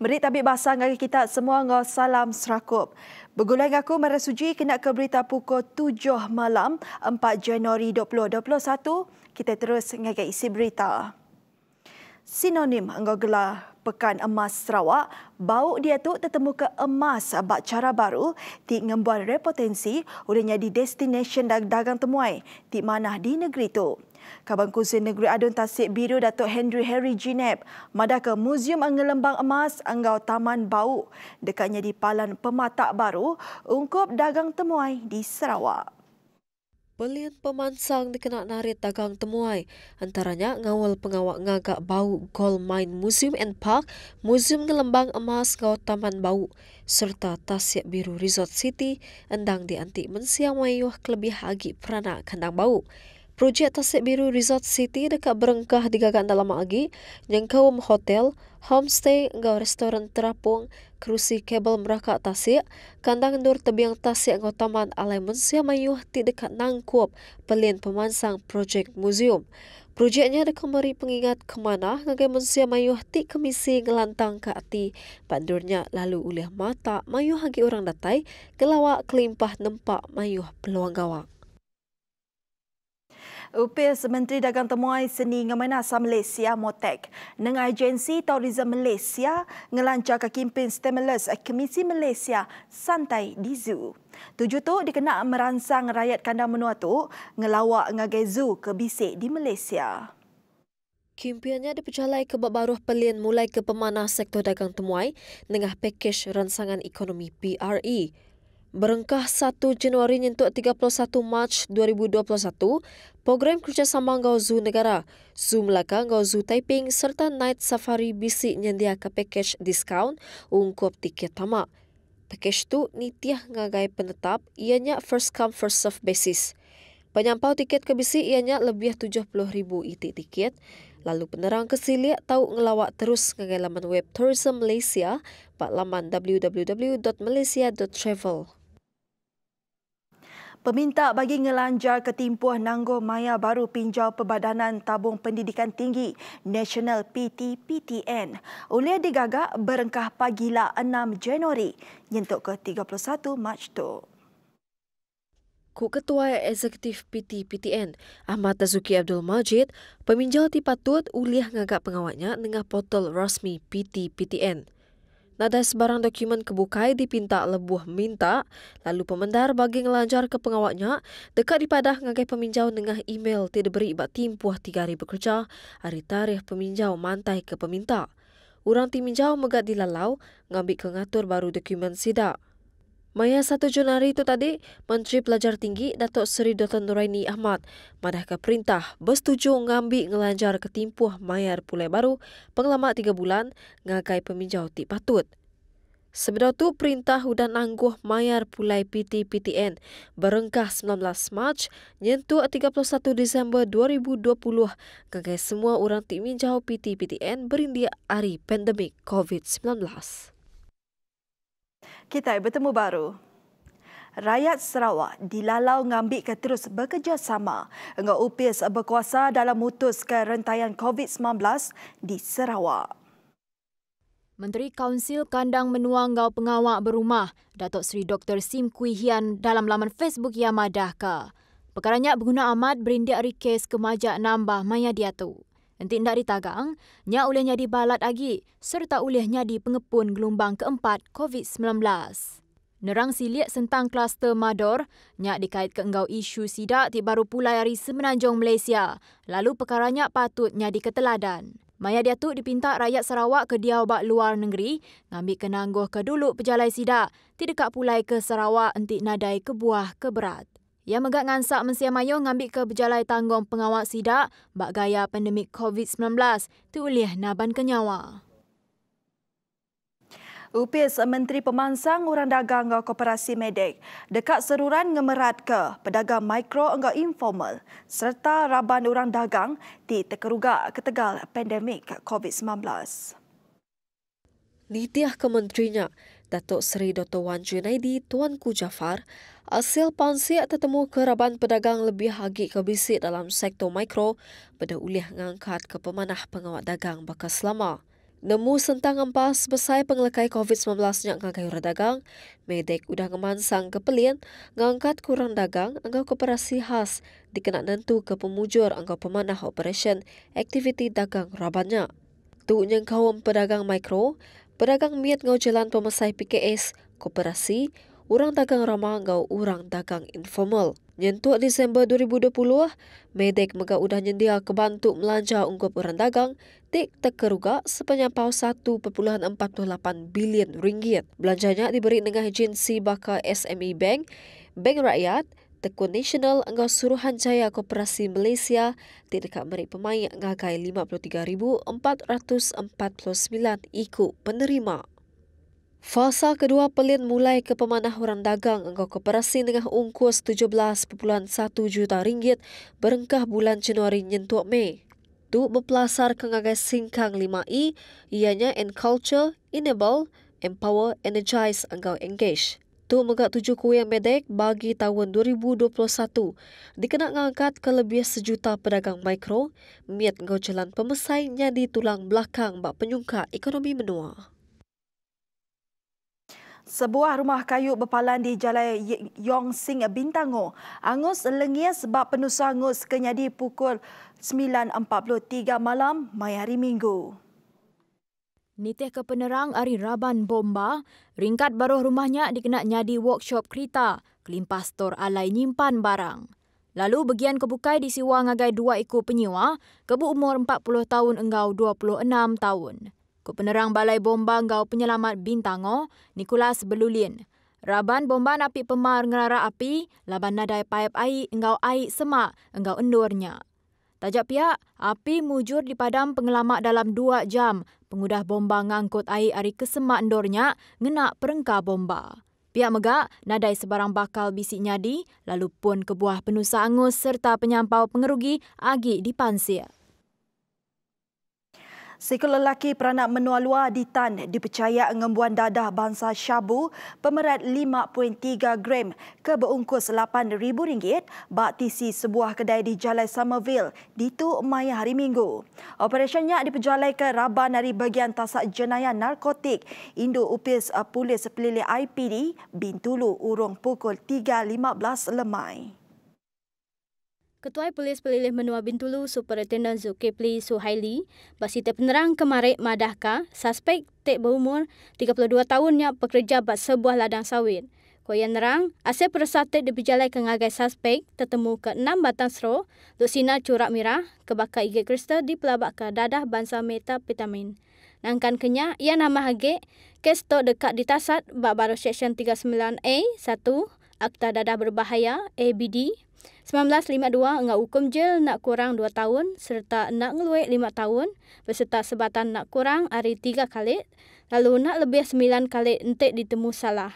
Beri tabik basah ngagi kita semua ngau salam serakup. Bergulai aku merasuji kena ke berita pukul 7 malam 4 Januari 2021. Kita terus ngagi isi berita. Sinonim engkau gelar Pekan Emas Sarawak, bau dia tu tertemu ke emas bak cara baru ti ngembuan repotensi ulihnya di destination dagang temuai ti manah di negeri tu. Kaban Kunsi Negeri Adun Tasik Biru Datuk Henry Harry Jineb madah ke Muzium Ngelembang Emas Enggau Taman Bau dekatnya di Palan Pematak Baru ungkup dagang temuai di Sarawak. Belian pemansang dikena narit dagang temuai, antaranya ngawal pengawak ngagak bau Gold Mine Museum and Park, Muzium Ngelembang Emas Ngau Taman Bau, serta Tasik Biru Resort City, endang diantik mensiang mayuh kelebih agi peranak kandang bau. Projek Tasik Biru Resort City dekat berengkah digagak dalam agi, nyengkau hotel, homestay, ngau restoran terapung, kerusi kabel merakak Tasik, kandang endur tebiang Tasik ngau taman alai mensia mayuh ti dekat nangkup pelien pemansang projek muzium. Projeknya dekat meri pengingat kemana ngagai mensia mayuh ti kemisi ngelantang ke ati, pandurnya lalu ulih mata mayuh hagi orang datai, gelawak kelimpah nempak mayuh peluang gawak. Upis Menteri Dagang Temuai Seni Ngemenasa Malaysia Motek dengan Agensi Tourism Malaysia ngelancar ke kempen stimulus Komisi Malaysia Santai di Zoo. Tuju tu dikena merangsang rakyat kandang menua tu ngelawak ngagai zoo ke bisik di Malaysia. Kempiannya diperjalai ke baruh pelien mulai ke pemanah sektor dagang temuai dengan pakej ransangan ekonomi PRE. Berengkah 1 Januari nyentuk 31 Mac 2021, program kerjasama Ngau Zoo Negara, Zoo Melaka, Ngau Zoo Taiping serta Night Safari bisik nyendia ke pakej diskaun ungkup tiket tamak. Pakej tu nitiah ngagai penetap, ianya first come first serve basis. Penyampau tiket ke bisik ianya lebih 70,000 itik tiket. Lalu penerang kesilik tahu ngelawak terus ngagai laman web Tourism Malaysia, pak laman www.malaysia.travel. Peminta bagi ngelanjar ketimpuh nangguh maya baru pinjau Perbadanan Tabung Pendidikan Tinggi Nasional PT-PTN oleh digagak berengkah pagila 6 Januari nyentuk ke 31 Mac tu. Ketua Eksekutif PT-PTN Ahmad Tazuki Abdul Majid, peminjau tipatut uliah ngagak pengawatnya dengan portal rasmi PT-PTN. Nada sebarang dokumen kebukai dipinta lebuh minta, lalu pemendar bagi ngelanjar ke pengawatnya dekat dipadah ngagai peminjau dengan email tidak beri ibat timpuh 3 hari bekerja, hari tarikh peminjau mantai ke peminta. Orang timinjau megat dilalau, ngambil ke ngatur baru dokumen sidak. Maya 1 Januari itu tadi, Menteri Pelajar Tinggi Datuk Seri Dr. Nuraini Ahmad madah ke perintah bersetuju ngambil ngelanjar ketimpuh mayar pulai baru pengalaman 3 bulan ngagai peminjau ti patut. Sebelum tu perintah udah nangguh mayar pulai PT-PTN berengkah 19 Mac nyentuh 31 Disember 2020 ngagai semua orang ti minjau PT-PTN berindia hari pandemik COVID-19. Kita bertemu baru. Rakyat Sarawak dilalau ngambil ke terus bekerjasama dengan UPIS berkuasa dalam mutuskan rentaian COVID-19 di Sarawak. Menteri Kaunsil Kandang Menua Ngau Pengawak Berumah, Datuk Seri Dr. Sim Kui Hian dalam laman Facebook yang madah ke. Perkaranya berguna amat berindik rekes ke majak nambah maya dia tu. Entik ndak ditagang, nya ulihnya dibalat lagi serta ulihnya di pengepun gelombang keempat COVID-19. Nerang silik sentang kluster Mador, nya dikait ke enggau isu sidak ti baru pulai hari Semenanjung Malaysia. Lalu perkaranya patutnya diketeladan. Maya dia tu dipinta rakyat Sarawak ke diau bak luar negeri, ngambil ke nangguh ke dulu pejalai sidak, ti dekat pulai ke Sarawak entik nadai ke buah ke berat. Yang megak ngansak mensia mayo ngambil ke berjalai tanggung pengawal sidak bak gaya pandemik COVID-19 ti ulih naban ke nyawa. UPIS Menteri Pemansang Urang Dagang dan Koperasi Medek dekat seruran ngemerat ke pedagang mikro dan informal serta raban orang dagang di terkerugak ketegal pandemik COVID-19. Nitiah Kementerinya, Datuk Seri Dr. Wan Junaidi Tuanku Jafar, hasil pansiak tertemu keraban pedagang lebih hagi ke bisik dalam sektor mikro pada ulih ngangkat ke pemanah pengawat dagang bekas lama. Nemu sentang empas besai pengelekai COVID-19 yang ngagai orang dagang, Medek udah ngemansang kepelian ngangkat kurang dagang angkau koperasi khas dikena nentu ke pemujur angkau pemanah operation aktiviti dagang rabannya. Tu nyengkawam pedagang mikro, pedagang miat ngau jalan pemesai PKS, koperasi, orang dagang ramah ngau orang dagang informal. Nyentuk Disember 2020, Medek mega udah nyendia kebantu melanja ungkup orang dagang tik terkeruga sepenyampau 1.48 bilion ringgit. Belanjanya diberi dengan agensi bakal SME Bank, Bank Rakyat, Tekun Nasional engkau Suruhanjaya Koperasi Malaysia tik dekat merik pemain ngagai 53,449 ikut penerima. Fasa kedua pelin mulai ke pemanah orang dagang engkau koperasi dengan ungkus 17.1 juta ringgit berengkah bulan Januari nyentuak Mei. Tu berpelasar ke ngagai singkang 5I, ianya Enculture, Enable, Empower, Energize engkau Engage. Tu megak 7 kuih Medek bagi tahun 2021 dikena ngangkat ke lebih 1 juta pedagang mikro, miat engkau jalan pemesai nyadi tulang belakang bak penyungka ekonomi menua. Sebuah rumah kayu berpalan di Jalan Yong Sing Bintango angus lengir sebab penusa angus kenyadi pukul 9.43 malam mai hari Minggu. Nitih ke penerang Ari Raban Bomba, ringkat baruh rumahnya dikena nyadi workshop kereta, kelimpah stor alai nyimpan barang. Lalu bagian kebukai disiwa ngagai 2 ekor penyewa, kebu umur 40 tahun engau 26 tahun. Ko penerang Balai Bomba engau Penyelamat Bintango, Nicholas Belulin. Raban Bomba napi pemar ngerara api, laban nadai paip air engau air semak engau endurnya. Tajak pihak, api mujur dipadam pengelamak dalam 2 jam. Pengudah bomba ngangkut air ari kesemak endurnya ngena perengka bomba. Pihak megak, nadai sebarang bakal bisik nyadi, lalu pun kebuah penusa angus serta penyampau pengerugi agi dipansir. Seekor lelaki peranak menua luar di Tan dipercaya ngembuan dadah bangsa syabu pemerat 5.3 gram ke berungkus RM8,000 bak tisi sebuah kedai di Jalan Somerville di Tu mai hari Minggu. Operasinya diperjalai ke Raban dari bagian tasak jenayah narkotik Indo Upis Polis Pelilih IPD Bintulu urung pukul 3.15 lemai. Ketua Polis Pelilih Menua Bintulu Superintendent Zulkifli Suhaili bersita penerang kemarik madahka suspek tek berumur 32 tahunnya pekerja bak sebuah ladang sawit. Koyan nerang, asil persatut diperjalai ke ngagai suspek tertemu ke 6 batang sero duk sinar corak merah kebakar igit kristal di pelabak ke dadah bangsa metapetamin. Nangkan kenya, ia nama hagik kes tok dekat ditasat bak baru Seksyen 39A 1 Akta Dadah Berbahaya ABD 1952 engau hukum jel nak kurang 2 tahun serta nak ngeluik 5 tahun beserta sebatan nak kurang hari 3 kali lalu nak lebih 9 kali entik ditemu salah.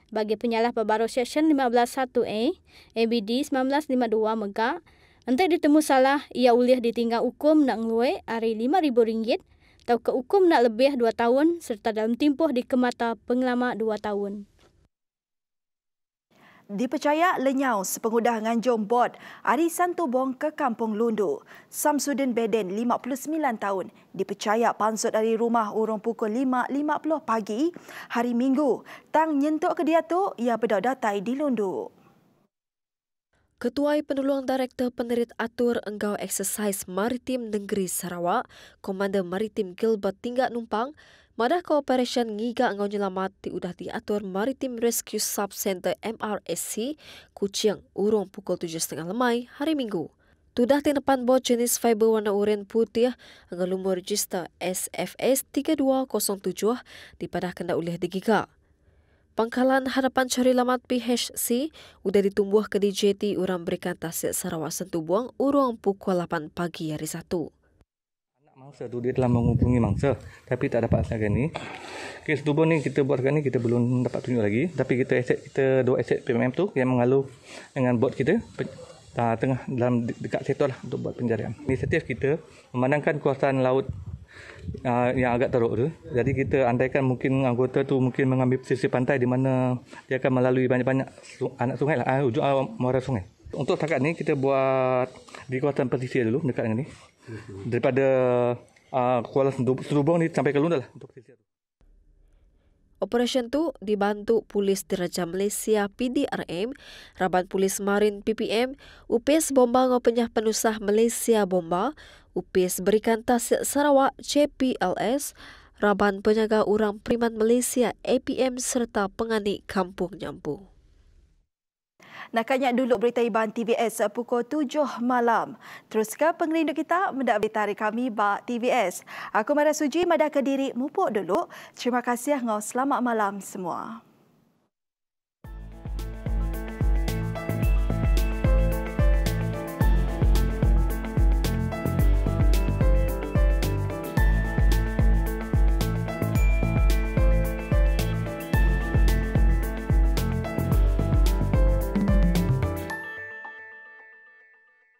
Bagi penyalah berbaru Seksyen 15.1A ABD 1952 megak entik ditemu salah ia ulih ditinggal hukum nak ngeluik hari RM5,000 atau ke hukum nak lebih 2 tahun serta dalam tempoh dikemata pengelamak 2 tahun. Dipercaya lenyau sepengudah nganjung bot arisan tubong ke Kampung Lundu. Samsudin Beden, 59 tahun, dipercaya pansut dari rumah urung pukul 5.50 pagi hari Minggu. Tang nyentuk ke dia tu, ia berdatai di Lundu. Ketua Penolong Direktur Penerit Atur Engkau Eksersis Maritim Negeri Sarawak, Komander Maritim Gilbert Tinggak Numpang, madah Cooperation ngiga engkau nyelamat diudah diatur Maritime Rescue Sub Center MRSC, Kuching, urung pukul 7.30 lemai hari Minggu. Tudah tinepan bot jenis fiber warna oranye putih engkau lumur register SFS 3207 dipadah kena ulih digiga. Pangkalan Harapan Cari Lamat PHC udah ditumbuh ke DJT urang berikan tasik Sarawak Sentubuang urung pukul 8 pagi hari Sabtu. Mangsa tu dia telah menghubungi mangsa tapi tak dapat sekarang ni. Kes tubur ni kita buat sekarang ni kita belum dapat tunjuk lagi tapi kita dua aset PMM tu yang mengalu dengan bot kita tengah dalam dekat sektor lah untuk buat pencarian. Inisiatif kita memandangkan kawasan laut yang agak teruk tu. Jadi kita andaikan mungkin anggota tu mungkin mengambil pesisir pantai di mana dia akan melalui banyak-banyak anak sungai lah, ujung muara sungai. Untuk setakat ni kita buat di kawasan pesisir dulu dekat dengan ni. Daripada Kuala Serubong ni sampai ke Lunda lah untuk sisi itu. Operasi tu dibantu Polis Diraja Malaysia PDRM, Raban Polis Marin PPM, UPS Bomba Ngopenyah Penusah Malaysia Bomba, UPS Berikan Tasik Sarawak CPLS, Raban Penjaga Urang Priman Malaysia APM serta Pengani Kampung Nyampu. Nak kanyak dulu berita Iban TVS pukul 7 malam. Teruskan pengerindu kita mendak berita hari kami bak TVS. Aku Mara Suji madah ke diri mupuk dulu. Terima kasih ngau, selamat malam semua.